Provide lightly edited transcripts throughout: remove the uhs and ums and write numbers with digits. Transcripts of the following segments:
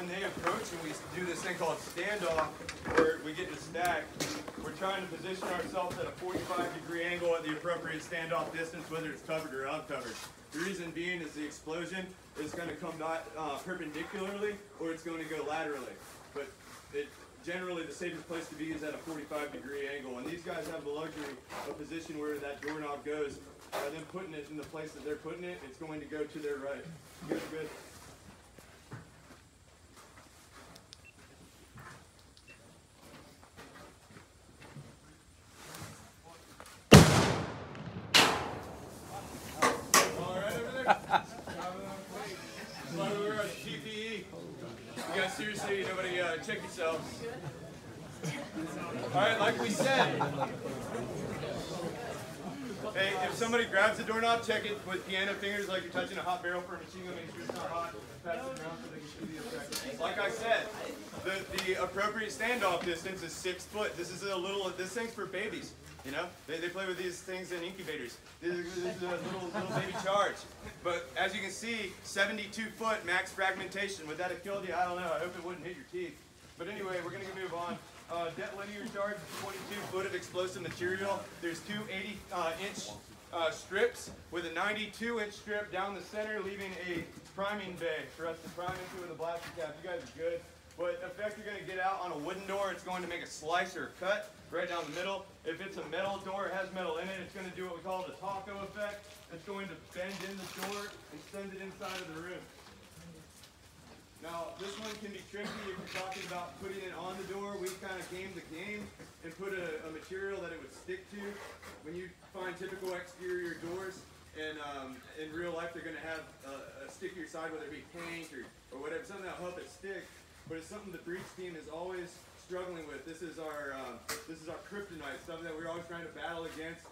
when they approach and we do this thing called standoff, where we get to stack, we're trying to position ourselves at a 45-degree angle at the appropriate standoff distance, whether it's covered or uncovered. The reason being is the explosion is going to come not perpendicularly, or it's going to go laterally. But generally, the safest place to be is at a 45-degree angle. And these guys have the luxury of position where that doorknob goes. By them putting it in the place that they're putting it, it's going to go to their right. Good, good. You guys seriously, nobody check yourselves. Alright, like we said. Hey, if somebody grabs the doorknob, check it with piano fingers like you're touching a hot barrel for a machine gun. Make sure it's not hot. Pass it around so they can see the effect. Like I said, the appropriate standoff distance is 6 foot. This is this thing's for babies. You know, they play with these things in incubators. This is a little baby charge. But as you can see, 72-foot max fragmentation. Would that have killed you? I don't know. I hope it wouldn't hit your teeth. But anyway, we're going to move on. Det linear charge is 22 foot of explosive material. There's two 80-inch strips with a 92-inch strip down the center, leaving a priming bay for us to prime into with a blaster cap. You guys are good. What effect you're going to get out on a wooden door, it's going to make a slice or a cut right down the middle. If it's a metal door, it has metal in it, it's going to do what we call the taco effect. It's going to bend in the door and send it inside of the room. Now, this one can be tricky if you're talking about putting it on the door. We kind of gamed the game and put a material that it would stick to. When you find typical exterior doors, and in real life they're going to have a stickier side, whether it be paint or whatever, something that'll help it stick. But it's something the breach team is always struggling with. This is our kryptonite, something that we're always trying to battle against.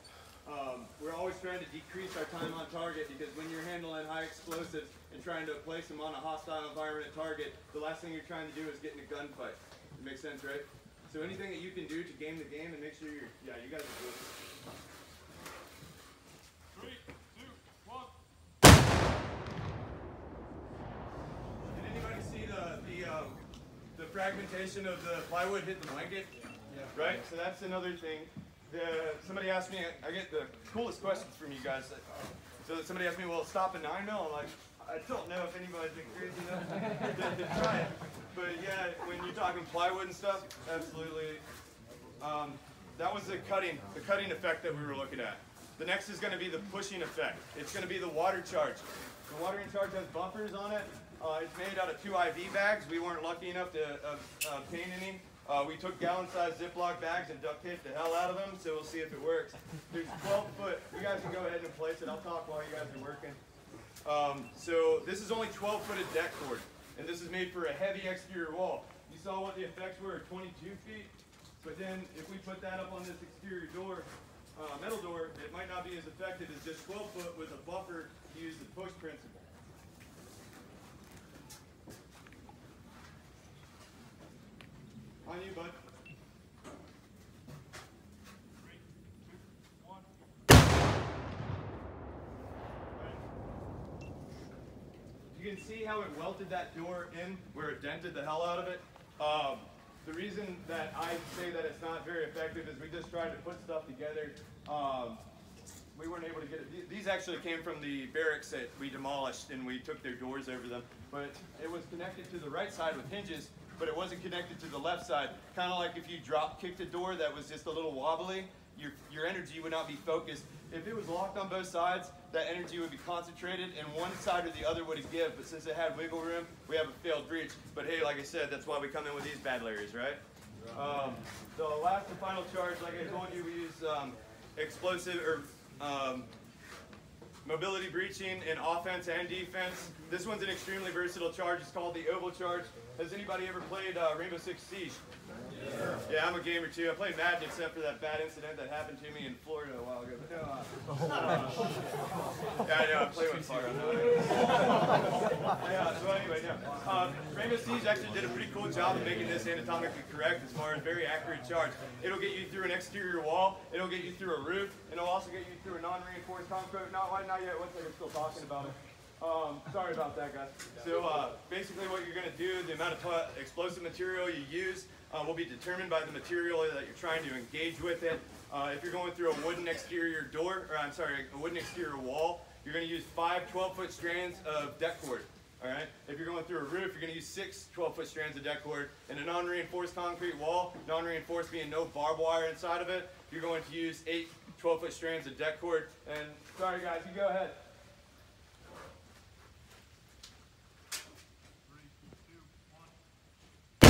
We're always trying to decrease our time on target, because when you're handling high explosives and trying to place them on a hostile environment at target, the last thing you're trying to do is get in a gunfight. It makes sense, right? So anything that you can do to game the game and make sure you guys are good. 3, 2, 1. Did anybody see the fragmentation of the plywood hit the blanket? Yeah. Right? So that's another thing. Somebody asked me, I get the coolest questions from you guys. So somebody asked me, well, stop a 9mm? I'm like, I don't know if anybody's been crazy enough to try it. But yeah, when you're talking plywood and stuff, absolutely. That was the cutting effect that we were looking at. The next is going to be the pushing effect. It's going to be the water charge. The watering charge has bumpers on it. It's made out of 2 IV bags. We weren't lucky enough to obtain any. We took gallon-sized Ziploc bags and duct taped the hell out of them, so we'll see if it works. There's 12 foot. You guys can go ahead and place it. I'll talk while you guys are working. So this is only 12 foot of deck cord, and this is made for a heavy exterior wall. You saw what the effects were at 22 feet, but then if we put that up on this exterior door, metal door, it might not be as effective as just 12 foot with a buffer to use the push principle. On you, bud. 3, 2, 1. Right. You can see how it welted that door in, where it dented the hell out of it. The reason that I say that it's not very effective is we just tried to put stuff together. We weren't able to get it. These actually came from the barracks that we demolished, and we took their doors over them. But it was connected to the right side with hinges, but it wasn't connected to the left side. Kind of like if you drop kicked a door that was just a little wobbly, your energy would not be focused. If it was locked on both sides, that energy would be concentrated, and one side or the other would give. But since it had wiggle room, we have a failed breach. But hey, like I said, that's why we come in with these bad layers, right? The last and final charge, like I told you, we use explosive or mobility breaching in offense and defense. This one's an extremely versatile charge. It's called the oval charge. Has anybody ever played Rainbow Six Siege? Yeah, I'm a gamer too. I played Madden except for that bad incident that happened to me in Florida a while ago. But no, yeah, I know. I play with fire. Yeah, so anyway, no. Rainbow Siege actually did a pretty cool job of making this anatomically correct as far as very accurate charge. It'll get you through an exterior wall. It'll get you through a roof. And it'll also get you through a non-reinforced concrete. Not yet. One second, I'm still talking about it. Sorry about that, guys. So basically what you're going to do, the amount of explosive material you use will be determined by the material that you're trying to engage with it. If you're going through a wooden exterior door, or I'm sorry, a wooden exterior wall, you're going to use 5 12-foot strands of deck cord. All right. If you're going through a roof, you're going to use 6 12-foot strands of deck cord. In a non-reinforced concrete wall, non-reinforced being no barbed wire inside of it, you're going to use 8 12-foot strands of deck cord. And sorry guys, you go ahead. So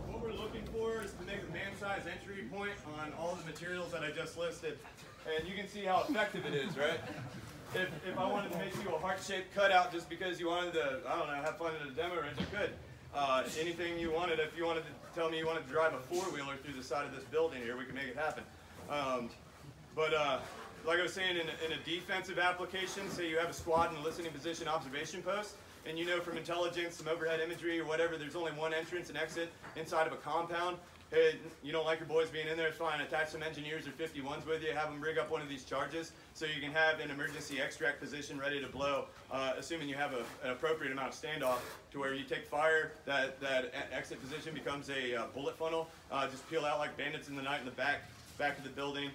what we're looking for is to make a man-size entry point on all the materials that I just listed. And you can see how effective it is, right? If I wanted to make you a heart-shaped cutout just because you wanted to, I don't know, have fun at a demo range, you could. Anything you wanted, if you wanted to tell me you wanted to drive a 4-wheeler through the side of this building here, we can make it happen. Like I was saying, in a defensive application, say you have a squad in a listening position observation post, and you know from intelligence, some overhead imagery or whatever, there's only one entrance and exit inside of a compound. Hey, you don't like your boys being in there, it's fine. Attach some engineers or 51s with you, have them rig up one of these charges so you can have an emergency extract position ready to blow, assuming you have an appropriate amount of standoff to where you take fire, that exit position becomes a bullet funnel. Just peel out like bandits in the night in the back of the building.